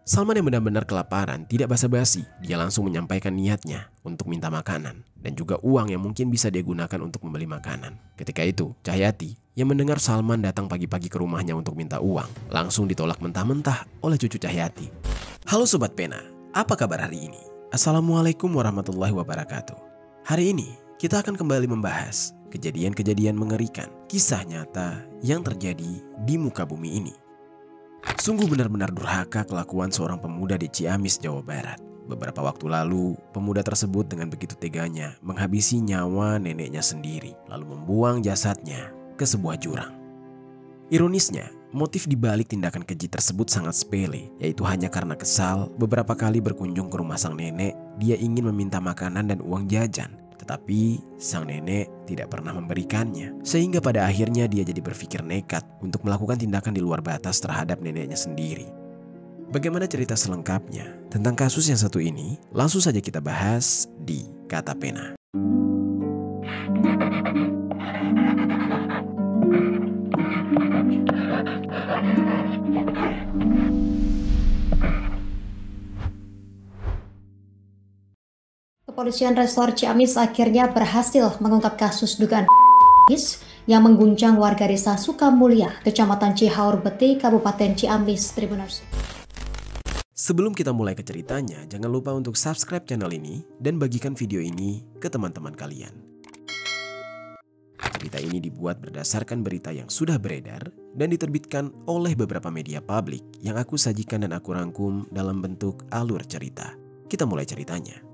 Salman yang benar-benar kelaparan tidak basa-basi. Dia langsung menyampaikan niatnya untuk minta makanan dan juga uang yang mungkin bisa dia gunakan untuk membeli makanan. Ketika itu, Cahyati yang mendengar Salman datang pagi-pagi ke rumahnya untuk minta uang, langsung ditolak mentah-mentah oleh cucu Cahyati. Halo Sobat Pena, apa kabar hari ini? Assalamualaikum warahmatullahi wabarakatuh. Hari ini kita akan kembali membahas kejadian-kejadian mengerikan, kisah nyata yang terjadi di muka bumi ini. Sungguh benar-benar durhaka kelakuan seorang pemuda di Ciamis, Jawa Barat. Beberapa waktu lalu, pemuda tersebut dengan begitu teganya menghabisi nyawa neneknya sendiri, lalu membuang jasadnya ke sebuah jurang. Ironisnya, motif dibalik tindakan keji tersebut sangat sepele, yaitu hanya karena kesal beberapa kali berkunjung ke rumah sang nenek, dia ingin meminta makanan dan uang jajan. Tetapi sang nenek tidak pernah memberikannya. Sehingga pada akhirnya dia jadi berpikir nekat untuk melakukan tindakan di luar batas terhadap neneknya sendiri. Bagaimana cerita selengkapnya tentang kasus yang satu ini? Langsung saja kita bahas di Kata Pena. Kepolisian Resor Ciamis akhirnya berhasil mengungkap kasus dugaan yang mengguncang warga desa Sukamulya, Kecamatan Cihaur Beti, Kabupaten Ciamis, Tribuners. Sebelum kita mulai ke ceritanya, jangan lupa untuk subscribe channel ini dan bagikan video ini ke teman-teman kalian. Cerita ini dibuat berdasarkan berita yang sudah beredar dan diterbitkan oleh beberapa media publik yang aku sajikan dan aku rangkum dalam bentuk alur cerita. Kita mulai ceritanya.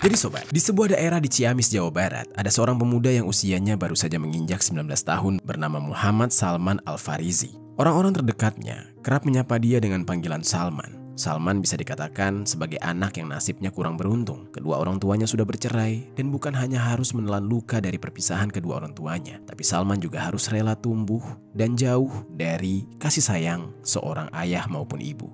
Jadi sobat, di sebuah daerah di Ciamis, Jawa Barat, ada seorang pemuda yang usianya baru saja menginjak 19 tahun bernama Muhammad Salman Al-Farizi. Orang-orang terdekatnya kerap menyapa dia dengan panggilan Salman. Salman bisa dikatakan sebagai anak yang nasibnya kurang beruntung. Kedua orang tuanya sudah bercerai dan bukan hanya harus menelan luka dari perpisahan kedua orang tuanya, tapi Salman juga harus rela tumbuh dan jauh dari kasih sayang seorang ayah maupun ibu.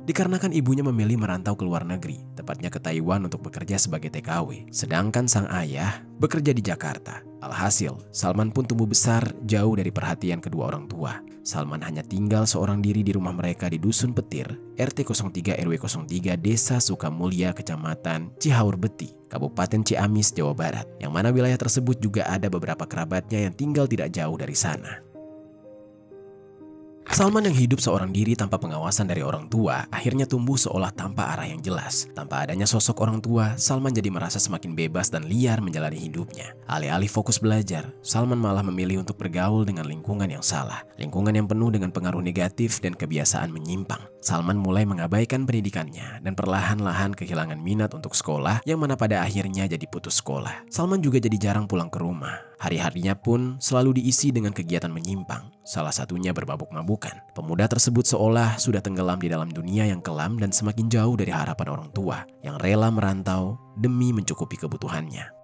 Dikarenakan ibunya memilih merantau ke luar negeri, tepatnya ke Taiwan untuk bekerja sebagai TKW, sedangkan sang ayah bekerja di Jakarta. Alhasil, Salman pun tumbuh besar jauh dari perhatian kedua orang tua. Salman hanya tinggal seorang diri di rumah mereka di Dusun Petir, RT 03 RW 03 Desa Sukamulya, Kecamatan Cihaur Beti, Kabupaten Ciamis, Jawa Barat, yang mana wilayah tersebut juga ada beberapa kerabatnya yang tinggal tidak jauh dari sana. Salman yang hidup seorang diri tanpa pengawasan dari orang tua akhirnya tumbuh seolah tanpa arah yang jelas. Tanpa adanya sosok orang tua, Salman jadi merasa semakin bebas dan liar menjalani hidupnya. Alih-alih fokus belajar, Salman malah memilih untuk bergaul dengan lingkungan yang salah. Lingkungan yang penuh dengan pengaruh negatif dan kebiasaan menyimpang. Salman mulai mengabaikan pendidikannya dan perlahan-lahan kehilangan minat untuk sekolah yang mana pada akhirnya jadi putus sekolah. Salman juga jadi jarang pulang ke rumah. Hari-harinya pun selalu diisi dengan kegiatan menyimpang, salah satunya berbabuk-mabukan. Pemuda tersebut seolah sudah tenggelam di dalam dunia yang kelam dan semakin jauh dari harapan orang tua yang rela merantau demi mencukupi kebutuhannya.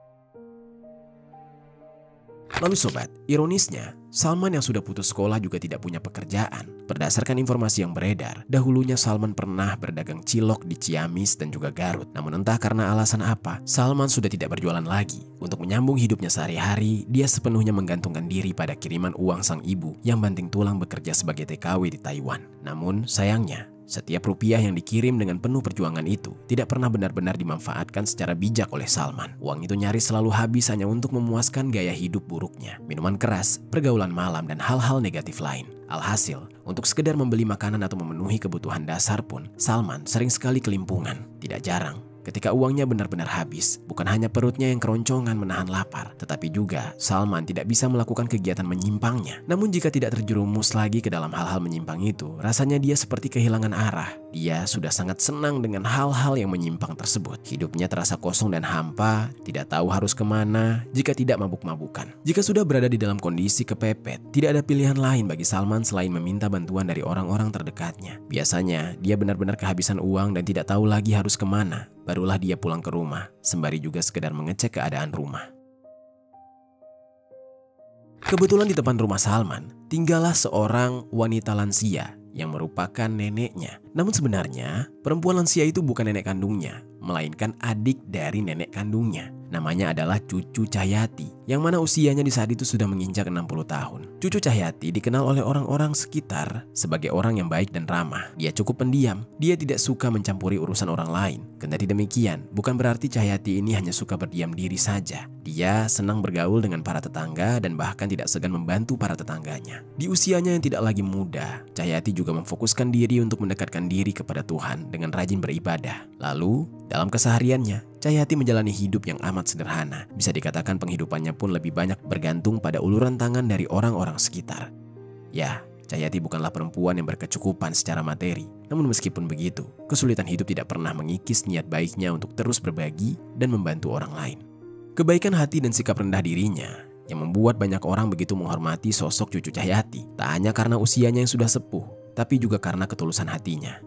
Lalu sobat, ironisnya, Salman yang sudah putus sekolah juga tidak punya pekerjaan. Berdasarkan informasi yang beredar, dahulunya Salman pernah berdagang cilok di Ciamis dan juga Garut. Namun entah karena alasan apa, Salman sudah tidak berjualan lagi. Untuk menyambung hidupnya sehari-hari, dia sepenuhnya menggantungkan diri pada kiriman uang sang ibu yang banting tulang bekerja sebagai TKW di Taiwan. Namun sayangnya, setiap rupiah yang dikirim dengan penuh perjuangan itu tidak pernah benar-benar dimanfaatkan secara bijak oleh Salman. Uang itu nyaris selalu habis hanya untuk memuaskan gaya hidup buruknya, minuman keras, pergaulan malam, dan hal-hal negatif lain. Alhasil, untuk sekedar membeli makanan atau memenuhi kebutuhan dasar pun, Salman sering sekali kelimpungan. Tidak jarang, ketika uangnya benar-benar habis, bukan hanya perutnya yang keroncongan menahan lapar, tetapi juga Salman tidak bisa melakukan kegiatan menyimpangnya. Namun jika tidak terjerumus lagi ke dalam hal-hal menyimpang itu, rasanya dia seperti kehilangan arah. Dia sudah sangat senang dengan hal-hal yang menyimpang tersebut. Hidupnya terasa kosong dan hampa, tidak tahu harus kemana jika tidak mabuk-mabukan. Jika sudah berada di dalam kondisi kepepet, tidak ada pilihan lain bagi Salman selain meminta bantuan dari orang-orang terdekatnya. Biasanya, dia benar-benar kehabisan uang dan tidak tahu lagi harus kemana. Barulah dia pulang ke rumah, sembari juga sekedar mengecek keadaan rumah. Kebetulan di depan rumah Salman, tinggallah seorang wanita lansia yang merupakan neneknya. Namun sebenarnya, perempuan lansia itu bukan nenek kandungnya, melainkan adik dari nenek kandungnya. Namanya adalah cucu Cahyati yang mana usianya di saat itu sudah menginjak 60 tahun. Cucu Cahyati dikenal oleh orang-orang sekitar sebagai orang yang baik dan ramah. Dia cukup pendiam, dia tidak suka mencampuri urusan orang lain. Kendati demikian, bukan berarti Cahyati ini hanya suka berdiam diri saja. Dia senang bergaul dengan para tetangga dan bahkan tidak segan membantu para tetangganya. Di usianya yang tidak lagi muda, Cahyati juga memfokuskan diri untuk mendekatkan diri kepada Tuhan dengan rajin beribadah. Lalu, dalam kesehariannya, Cahyati menjalani hidup yang amat sederhana. Bisa dikatakan penghidupannya pun lebih banyak bergantung pada uluran tangan dari orang-orang sekitar. Ya, Cahyati bukanlah perempuan yang berkecukupan secara materi. Namun meskipun begitu, kesulitan hidup tidak pernah mengikis niat baiknya untuk terus berbagi dan membantu orang lain. Kebaikan hati dan sikap rendah dirinya yang membuat banyak orang begitu menghormati sosok cucu Cahyati. Tak hanya karena usianya yang sudah sepuh, tapi juga karena ketulusan hatinya.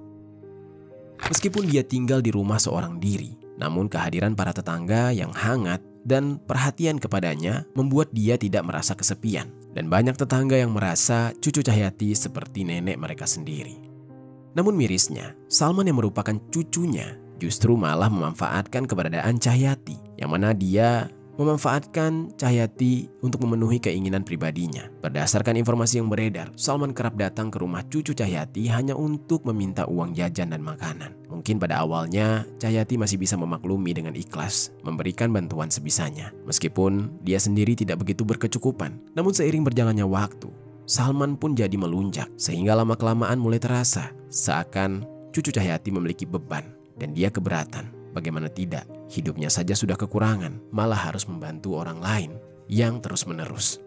Meskipun dia tinggal di rumah seorang diri, namun kehadiran para tetangga yang hangat dan perhatian kepadanya membuat dia tidak merasa kesepian. Dan banyak tetangga yang merasa cucu Cahyati seperti nenek mereka sendiri. Namun mirisnya, Salman yang merupakan cucunya justru malah memanfaatkan keberadaan Cahyati, yang mana dia memanfaatkan Cahyati untuk memenuhi keinginan pribadinya. Berdasarkan informasi yang beredar, Salman kerap datang ke rumah cucu Cahyati hanya untuk meminta uang jajan dan makanan. Mungkin pada awalnya, Cahyati masih bisa memaklumi dengan ikhlas, memberikan bantuan sebisanya. Meskipun dia sendiri tidak begitu berkecukupan, namun seiring berjalannya waktu, Salman pun jadi melunjak, sehingga lama-kelamaan mulai terasa seakan cucu Cahyati memiliki beban. Dan dia keberatan, bagaimana tidak, hidupnya saja sudah kekurangan, malah harus membantu orang lain yang terus-menerus.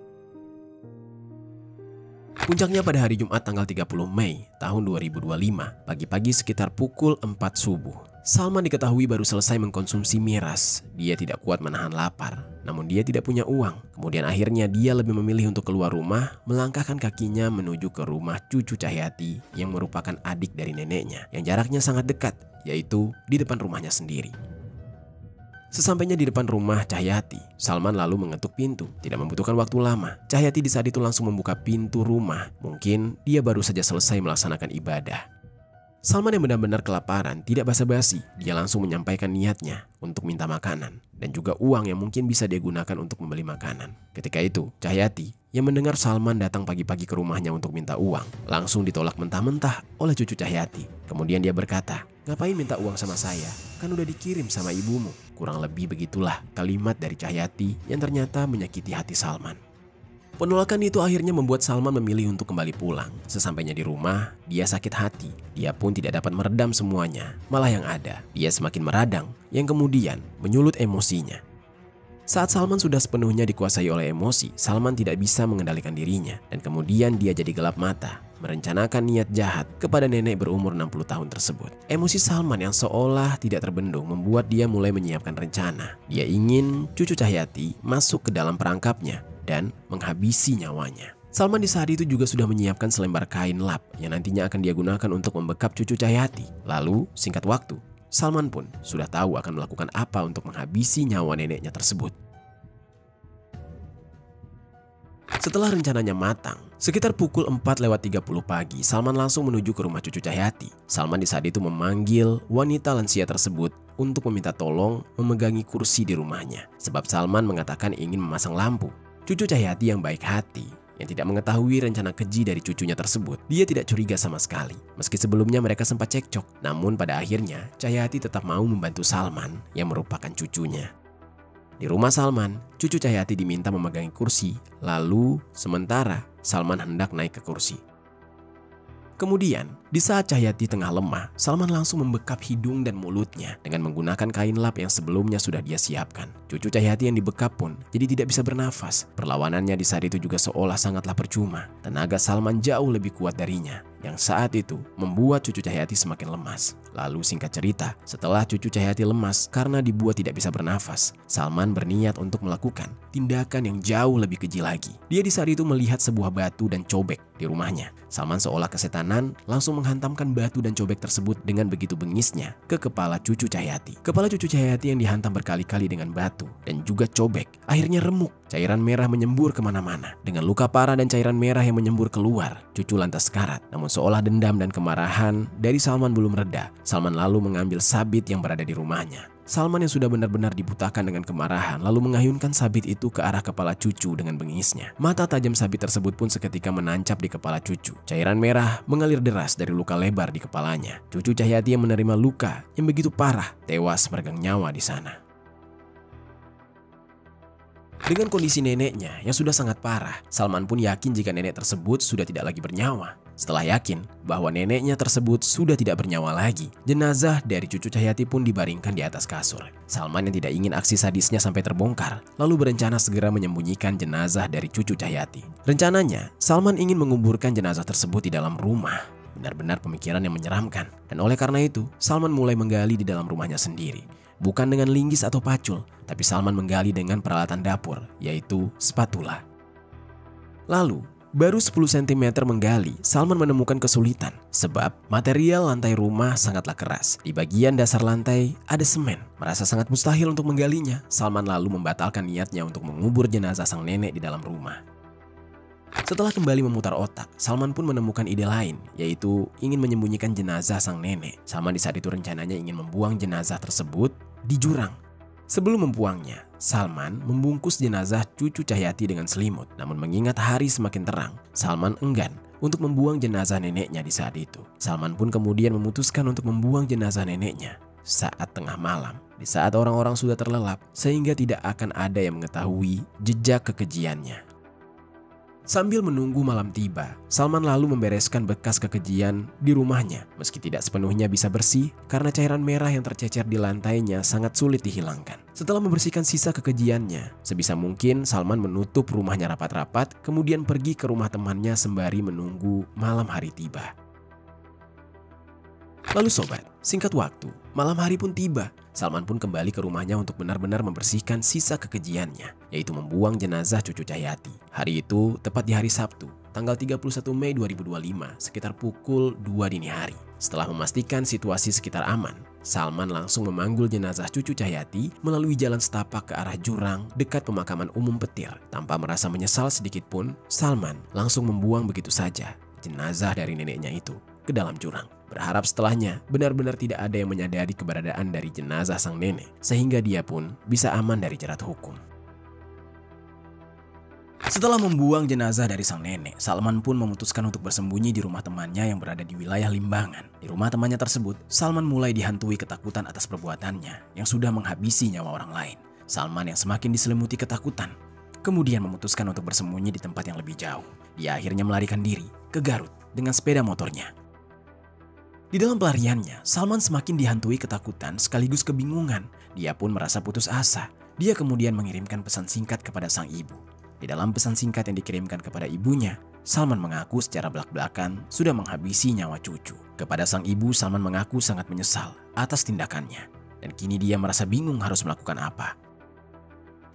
Puncaknya pada hari Jumat tanggal 30 Mei tahun 2025, pagi-pagi sekitar pukul 4 subuh. Salman diketahui baru selesai mengkonsumsi miras. Dia tidak kuat menahan lapar, namun dia tidak punya uang. Kemudian akhirnya dia lebih memilih untuk keluar rumah, melangkahkan kakinya menuju ke rumah cucu Cahyati yang merupakan adik dari neneknya, yang jaraknya sangat dekat, yaitu di depan rumahnya sendiri. Sesampainya di depan rumah Cahyati, Salman lalu mengetuk pintu. Tidak membutuhkan waktu lama, Cahyati di saat itu langsung membuka pintu rumah. Mungkin dia baru saja selesai melaksanakan ibadah. Salman yang benar-benar kelaparan tidak basa-basi. Dia langsung menyampaikan niatnya untuk minta makanan dan juga uang yang mungkin bisa dia gunakan untuk membeli makanan. Ketika itu, Cahyati yang mendengar Salman datang pagi-pagi ke rumahnya untuk minta uang, langsung ditolak mentah-mentah oleh cucu Cahyati. Kemudian dia berkata, "Ngapain minta uang sama saya? Kan udah dikirim sama ibumu." Kurang lebih begitulah kalimat dari Cahyati yang ternyata menyakiti hati Salman. Penolakan itu akhirnya membuat Salman memilih untuk kembali pulang. Sesampainya di rumah, dia sakit hati. Dia pun tidak dapat meredam semuanya. Malah yang ada, dia semakin meradang, yang kemudian menyulut emosinya. Saat Salman sudah sepenuhnya dikuasai oleh emosi, Salman tidak bisa mengendalikan dirinya. Dan kemudian dia jadi gelap mata, merencanakan niat jahat kepada nenek berumur 60 tahun tersebut. Emosi Salman yang seolah tidak terbendung membuat dia mulai menyiapkan rencana. Dia ingin cucu Cahyati masuk ke dalam perangkapnya dan menghabisi nyawanya. Salman di saat itu juga sudah menyiapkan selembar kain lap yang nantinya akan dia gunakan untuk membekap cucu Cahyati. Lalu, singkat waktu, Salman pun sudah tahu akan melakukan apa untuk menghabisi nyawa neneknya tersebut. Setelah rencananya matang, sekitar pukul 4:30 pagi, Salman langsung menuju ke rumah cucu Cahyati. Salman di saat itu memanggil wanita lansia tersebut untuk meminta tolong memegangi kursi di rumahnya. Sebab Salman mengatakan ingin memasang lampu. Cucu Cahyati yang baik hati, yang tidak mengetahui rencana keji dari cucunya tersebut, dia tidak curiga sama sekali. Meski sebelumnya mereka sempat cekcok, namun pada akhirnya Cahyati tetap mau membantu Salman yang merupakan cucunya. Di rumah Salman, cucu Cahyati diminta memegangi kursi, lalu sementara Salman hendak naik ke kursi. Kemudian, di saat Cahyati tengah lemah, Salman langsung membekap hidung dan mulutnya dengan menggunakan kain lap yang sebelumnya sudah dia siapkan. Cucu Cahyati yang dibekap pun jadi tidak bisa bernafas. Perlawanannya di saat itu juga seolah sangatlah percuma. Tenaga Salman jauh lebih kuat darinya, yang saat itu membuat cucu Cahyati semakin lemas. Lalu singkat cerita, setelah cucu Cahyati lemas karena dibuat tidak bisa bernafas, Salman berniat untuk melakukan tindakan yang jauh lebih keji lagi. Dia di saat itu melihat sebuah batu dan cobek di rumahnya. Salman seolah kesetanan langsung menghantamkan batu dan cobek tersebut dengan begitu bengisnya ke kepala cucu Cahyati. Kepala cucu Cahyati yang dihantam berkali-kali dengan batu dan juga cobek akhirnya remuk. Cairan merah menyembur kemana-mana. Dengan luka parah dan cairan merah yang menyembur keluar, cucu lantas sekarat. Namun seolah dendam dan kemarahan dari Salman belum reda, Salman lalu mengambil sabit yang berada di rumahnya. Salman yang sudah benar-benar dibutakan dengan kemarahan lalu mengayunkan sabit itu ke arah kepala cucu dengan bengisnya. Mata tajam sabit tersebut pun seketika menancap di kepala cucu. Cairan merah mengalir deras dari luka lebar di kepalanya. Cucu Cahyati yang menerima luka yang begitu parah tewas meregang nyawa di sana. Dengan kondisi neneknya yang sudah sangat parah, Salman pun yakin jika nenek tersebut sudah tidak lagi bernyawa. Setelah yakin bahwa neneknya tersebut sudah tidak bernyawa lagi, jenazah dari cucu Cahyati pun dibaringkan di atas kasur. Salman yang tidak ingin aksi sadisnya sampai terbongkar, lalu berencana segera menyembunyikan jenazah dari cucu Cahyati. Rencananya, Salman ingin menguburkan jenazah tersebut di dalam rumah. Benar-benar pemikiran yang menyeramkan. Dan oleh karena itu, Salman mulai menggali di dalam rumahnya sendiri. Bukan dengan linggis atau pacul, tapi Salman menggali dengan peralatan dapur, yaitu spatula. Lalu, baru 10 cm menggali, Salman menemukan kesulitan. Sebab material lantai rumah sangatlah keras. Di bagian dasar lantai ada semen. Merasa sangat mustahil untuk menggalinya, Salman lalu membatalkan niatnya untuk mengubur jenazah sang nenek di dalam rumah. Setelah kembali memutar otak, Salman pun menemukan ide lain, yaitu ingin menyembunyikan jenazah sang nenek. Salman di saat itu rencananya ingin membuang jenazah tersebut di jurang. Sebelum membuangnya, Salman membungkus jenazah cucu Cahyati dengan selimut. Namun mengingat hari semakin terang, Salman enggan untuk membuang jenazah neneknya di saat itu. Salman pun kemudian memutuskan untuk membuang jenazah neneknya saat tengah malam, di saat orang-orang sudah terlelap, sehingga tidak akan ada yang mengetahui jejak kekejiannya. Sambil menunggu malam tiba, Salman lalu membereskan bekas kekejian di rumahnya. Meski tidak sepenuhnya bisa bersih, karena cairan merah yang tercecer di lantainya sangat sulit dihilangkan. Setelah membersihkan sisa kekejiannya, sebisa mungkin Salman menutup rumahnya rapat-rapat, kemudian pergi ke rumah temannya sembari menunggu malam hari tiba. Lalu sobat, singkat waktu, malam hari pun tiba. Salman pun kembali ke rumahnya untuk benar-benar membersihkan sisa kekejiannya, yaitu membuang jenazah cucu Cahyati. Hari itu tepat di hari Sabtu, tanggal 31 Mei 2025, sekitar pukul 2 dini hari. Setelah memastikan situasi sekitar aman, Salman langsung memanggul jenazah cucu Cahyati melalui jalan setapak ke arah jurang dekat pemakaman umum Petir. Tanpa merasa menyesal sedikit pun, Salman langsung membuang begitu saja jenazah dari neneknya itu ke dalam jurang. Berharap setelahnya benar-benar tidak ada yang menyadari keberadaan dari jenazah sang nenek, sehingga dia pun bisa aman dari jerat hukum. Setelah membuang jenazah dari sang nenek, Salman pun memutuskan untuk bersembunyi di rumah temannya yang berada di wilayah Limbangan. Di rumah temannya tersebut, Salman mulai dihantui ketakutan atas perbuatannya yang sudah menghabisi nyawa orang lain. Salman yang semakin diselimuti ketakutan, kemudian memutuskan untuk bersembunyi di tempat yang lebih jauh. Dia akhirnya melarikan diri ke Garut dengan sepeda motornya. Di dalam pelariannya, Salman semakin dihantui ketakutan sekaligus kebingungan. Dia pun merasa putus asa. Dia kemudian mengirimkan pesan singkat kepada sang ibu. Di dalam pesan singkat yang dikirimkan kepada ibunya, Salman mengaku secara belak-belakan sudah menghabisi nyawa cucu. Kepada sang ibu, Salman mengaku sangat menyesal atas tindakannya. Dan kini dia merasa bingung harus melakukan apa.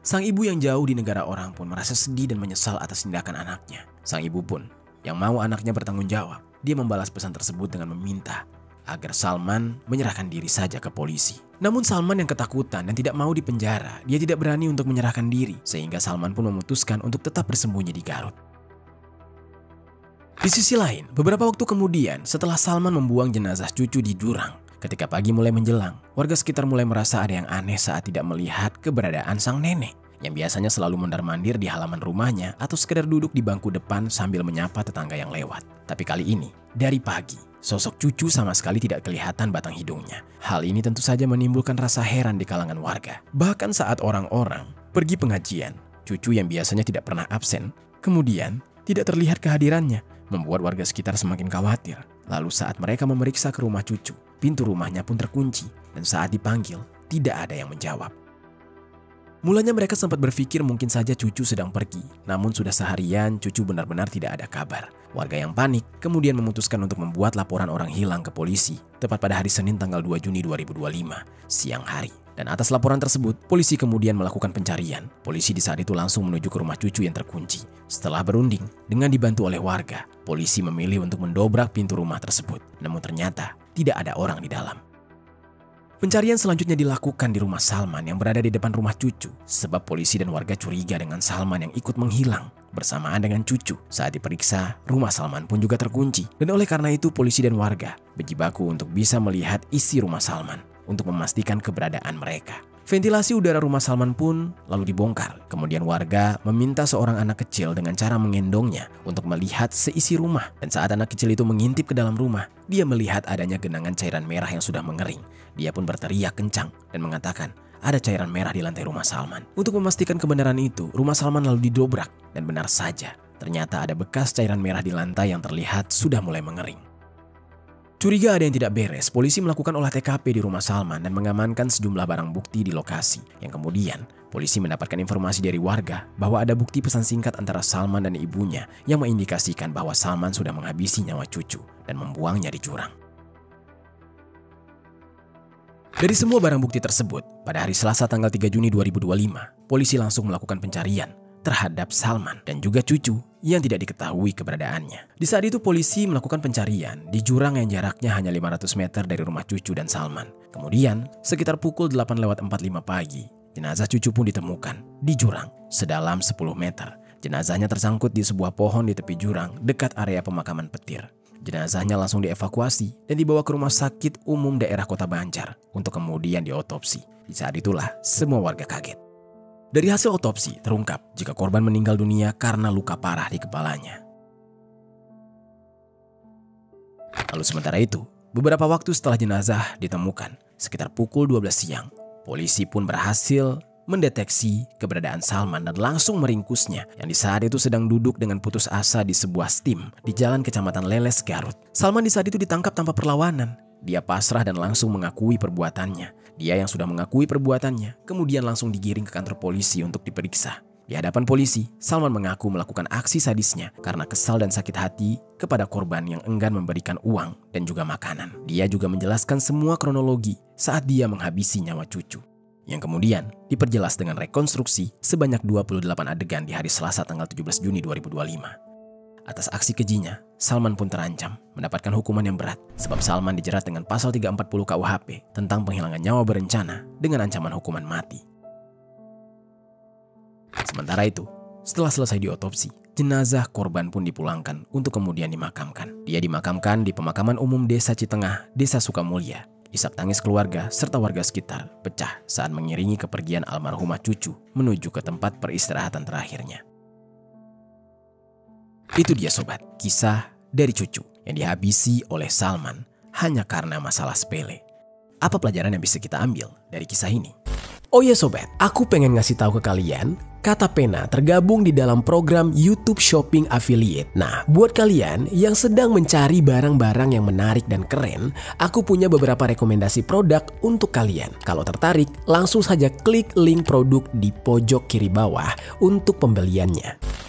Sang ibu yang jauh di negara orang pun merasa sedih dan menyesal atas tindakan anaknya. Sang ibu pun yang mau anaknya bertanggung jawab. Dia membalas pesan tersebut dengan meminta agar Salman menyerahkan diri saja ke polisi. Namun Salman yang ketakutan dan tidak mau dipenjara, dia tidak berani untuk menyerahkan diri, sehingga Salman pun memutuskan untuk tetap bersembunyi di Garut. Di sisi lain, beberapa waktu kemudian setelah Salman membuang jenazah cucu di jurang, ketika pagi mulai menjelang, warga sekitar mulai merasa ada yang aneh saat tidak melihat keberadaan sang nenek, yang biasanya selalu mondar-mandir di halaman rumahnya atau sekedar duduk di bangku depan sambil menyapa tetangga yang lewat. Tapi kali ini, dari pagi, sosok cucu sama sekali tidak kelihatan batang hidungnya. Hal ini tentu saja menimbulkan rasa heran di kalangan warga. Bahkan saat orang-orang pergi pengajian, cucu yang biasanya tidak pernah absen, kemudian tidak terlihat kehadirannya, membuat warga sekitar semakin khawatir. Lalu saat mereka memeriksa ke rumah cucu, pintu rumahnya pun terkunci, dan saat dipanggil, tidak ada yang menjawab. Mulanya mereka sempat berpikir mungkin saja cucu sedang pergi, namun sudah seharian cucu benar-benar tidak ada kabar. Warga yang panik kemudian memutuskan untuk membuat laporan orang hilang ke polisi, tepat pada hari Senin tanggal 2 Juni 2025, siang hari. Dan atas laporan tersebut, polisi kemudian melakukan pencarian. Polisi di saat itu langsung menuju ke rumah cucu yang terkunci. Setelah berunding, dengan dibantu oleh warga, polisi memilih untuk mendobrak pintu rumah tersebut. Namun ternyata tidak ada orang di dalam. Pencarian selanjutnya dilakukan di rumah Salman yang berada di depan rumah cucu, sebab polisi dan warga curiga dengan Salman yang ikut menghilang bersamaan dengan cucu. Saat diperiksa, rumah Salman pun juga terkunci. Dan oleh karena itu polisi dan warga berjibaku untuk bisa melihat isi rumah Salman. untuk memastikan keberadaan mereka. Ventilasi udara rumah Salman pun lalu dibongkar. Kemudian warga meminta seorang anak kecil dengan cara menggendongnya untuk melihat seisi rumah. Dan saat anak kecil itu mengintip ke dalam rumah, dia melihat adanya genangan cairan merah yang sudah mengering. Dia pun berteriak kencang dan mengatakan ada cairan merah di lantai rumah Salman. Untuk memastikan kebenaran itu, rumah Salman lalu didobrak dan benar saja, ternyata ada bekas cairan merah di lantai yang terlihat sudah mulai mengering. Curiga ada yang tidak beres, polisi melakukan olah TKP di rumah Salman dan mengamankan sejumlah barang bukti di lokasi. Yang kemudian, polisi mendapatkan informasi dari warga bahwa ada bukti pesan singkat antara Salman dan ibunya yang mengindikasikan bahwa Salman sudah menghabisi nyawa cucu dan membuangnya di jurang. Dari semua barang bukti tersebut, pada hari Selasa tanggal 3 Juni 2025, polisi langsung melakukan pencarian terhadap Salman dan juga cucu yang tidak diketahui keberadaannya. Di saat itu polisi melakukan pencarian di jurang yang jaraknya hanya 500 meter dari rumah cucu dan Salman. Kemudian, sekitar pukul 8:45 pagi, jenazah cucu pun ditemukan di jurang sedalam 10 meter. Jenazahnya tersangkut di sebuah pohon di tepi jurang dekat area pemakaman petir. Jenazahnya langsung dievakuasi dan dibawa ke rumah sakit umum daerah Kota Banjar untuk kemudian diotopsi. Di saat itulah semua warga kaget. Dari hasil otopsi terungkap jika korban meninggal dunia karena luka parah di kepalanya. Lalu sementara itu, beberapa waktu setelah jenazah ditemukan, sekitar pukul 12 siang, polisi pun berhasil mendeteksi keberadaan Salman dan langsung meringkusnya yang di saat itu sedang duduk dengan putus asa di sebuah stim di Jalan Kecamatan Leles, Garut. Salman di saat itu ditangkap tanpa perlawanan. Dia pasrah dan langsung mengakui perbuatannya. Dia yang sudah mengakui perbuatannya kemudian langsung digiring ke kantor polisi untuk diperiksa. Di hadapan polisi, Salman mengaku melakukan aksi sadisnya karena kesal dan sakit hati kepada korban yang enggan memberikan uang dan juga makanan. Dia juga menjelaskan semua kronologi saat dia menghabisi nyawa cucu, yang kemudian diperjelas dengan rekonstruksi sebanyak 28 adegan di hari Selasa tanggal 17 Juni 2025. Atas aksi kejinya, Salman pun terancam mendapatkan hukuman yang berat sebab Salman dijerat dengan pasal 340 KUHP tentang penghilangan nyawa berencana dengan ancaman hukuman mati. Sementara itu, setelah selesai diotopsi, jenazah korban pun dipulangkan untuk kemudian dimakamkan. Dia dimakamkan di pemakaman umum Desa Citengah, Desa Sukamulya. Isak tangis keluarga serta warga sekitar pecah saat mengiringi kepergian almarhumah cucu menuju ke tempat peristirahatan terakhirnya. Itu dia sobat, kisah dari cucu yang dihabisi oleh Salman hanya karena masalah sepele. Apa pelajaran yang bisa kita ambil dari kisah ini? Oh ya sobat, aku pengen ngasih tahu ke kalian, Kata Pena tergabung di dalam program YouTube Shopping Affiliate. Nah, buat kalian yang sedang mencari barang-barang yang menarik dan keren, aku punya beberapa rekomendasi produk untuk kalian. Kalau tertarik, langsung saja klik link produk di pojok kiri bawah untuk pembeliannya.